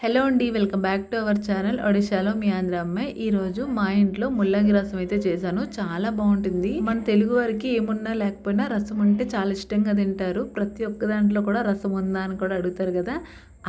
Hello అండి. Welcome back to our channel ఒడిశాలో మీ ఆంధ్ర అమ్మాయి. ఈరోజు మా ఇంట్లో ముల్లంగి రసం అయితే చేశాను. చాలా బాగుంటుంది. మన తెలుగు వారికి ఏమున్నా లేకపోయినా రసం ఉంటే చాలా ఇష్టంగా తింటారు. ప్రతి ఒక్క దాంట్లో కూడా రసం ఉందా అని కూడా అడుగుతారు కదా.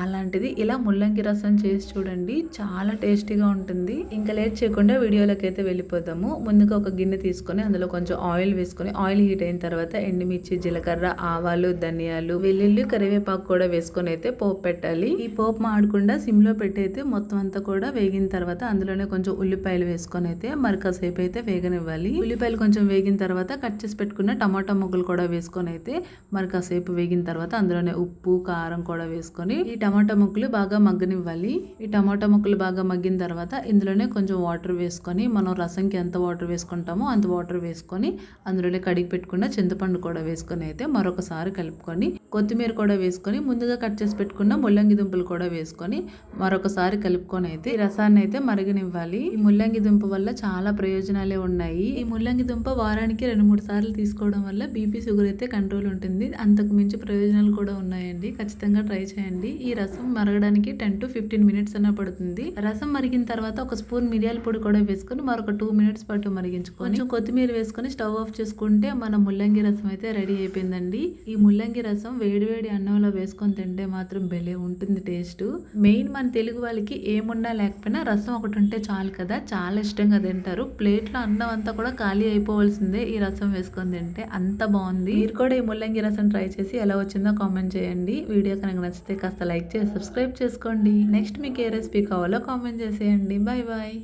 అలాంటిది ఇలా ముల్లంగి రసం చేసి చూడండి, చాలా టేస్టీగా ఉంటుంది. ఇంకా లేట్ చేయకుండా వీడియోలోకి అయితే వెళ్ళిపోదాము. ముందుగా ఒక గిన్నె తీసుకొని అందులో కొంచెం ఆయిల్ వేసుకొని, ఆయిల్ హీట్ అయిన తర్వాత ఎండుమిర్చి, జీలకర్ర, ఆవాలు, ధనియాలు, వెల్లుల్లి, కరివేపాకు కూడా వేసుకొని అయితే పోపు పెట్టాలి. ఈ పోపు మాడకుండా సిమ్ లో పెట్టి అయితే మొత్తం అంతా కూడా వేగిన తర్వాత అందులోనే కొంచెం ఉల్లిపాయలు వేసుకొని అయితే మరి కాసేపు అయితే వేగనివ్వాలి. ఉల్లిపాయలు కొంచెం వేగిన తర్వాత కట్ చేసి పెట్టుకున్న టమాటా ముక్కలు కూడా వేసుకొని అయితే మరి కాసేపు వేగిన తర్వాత అందులోనే ఉప్పు, కారం కూడా వేసుకొని ఈ టమాటా ముక్కలు బాగా మగ్గనివ్వాలి. ఈ టమాటా ముక్కలు బాగా మగ్గిన తర్వాత ఇందులోనే కొంచెం వాటర్ వేసుకొని, మనం రసంకి ఎంత వాటర్ వేసుకుంటామో అంత వాటర్ వేసుకొని అందులోనే కడిగి పెట్టుకున్న చింతపండు కూడా వేసుకొని అయితే మరొకసారి కలుపుకొని, కొత్తిమీర కూడా వేసుకొని, ముందుగా కట్ చేసి పెట్టుకున్న ముల్లంగి దుంపలు కూడా వేసుకొని మరొకసారి కలుపుకొని అయితే ఈ రసాన్ని అయితే మరగనివ్వాలి. ఈ ముల్లంగి దుంప వల్ల చాలా ప్రయోజనాలే ఉన్నాయి. ఈ ముల్లంగి దుంప వారానికి 2-3 సార్లు తీసుకోవడం వల్ల బీపీ, షుగర్ అయితే కంట్రోల్ ఉంటుంది. అంతకు మించి ప్రయోజనాలు కూడా ఉన్నాయండి. ఖచ్చితంగా ట్రై చేయండి. ఈ రసం మరగడానికి 10 to 15 మినిట్స్ అన్న పడుతుంది. రసం మరిగిన తర్వాత ఒక స్పూన్ మిరియాల పొడి కూడా వేసుకొని మరొక 2 మినిట్స్ పాటు మరిగించుకొని కొంచెం కొత్తిమీర వేసుకొని స్టవ్ ఆఫ్ చేసుకుంటే మన ముల్లంగి రసం అయితే రెడీ అయిపోయిందండి. ఈ ముల్లంగి రసం వేడివేడి అన్నంలో వేసుకొని తింటే మాత్రం భలే ఉంటుంది టేస్ట్. మెయిన్ మన తెలుగు వాళ్ళకి ఏమున్నా లేకపోయినా రసం ఒకటి ఉంటే చాలు కదా, చాలా ఇష్టంగా తింటారు. ప్లేట్లో అన్నం అంతా కూడా ఖాళీ అయిపోవాల్సిందే ఈ రసం వేసుకొని తింటే, అంత బాగుంది. మీరు కూడా ఈ ముల్లంగి రసం ట్రై చేసి ఎలా వచ్చిందో కామెంట్ చేయండి. వీడియో కనుక నచ్చితే కాస్త లైక్ చేసి సబ్స్క్రైబ్ చేసుకోండి. నెక్స్ట్ మీకు ఏ రెసిపీ కావాలో కామెంట్ చేసేయండి. Bye bye.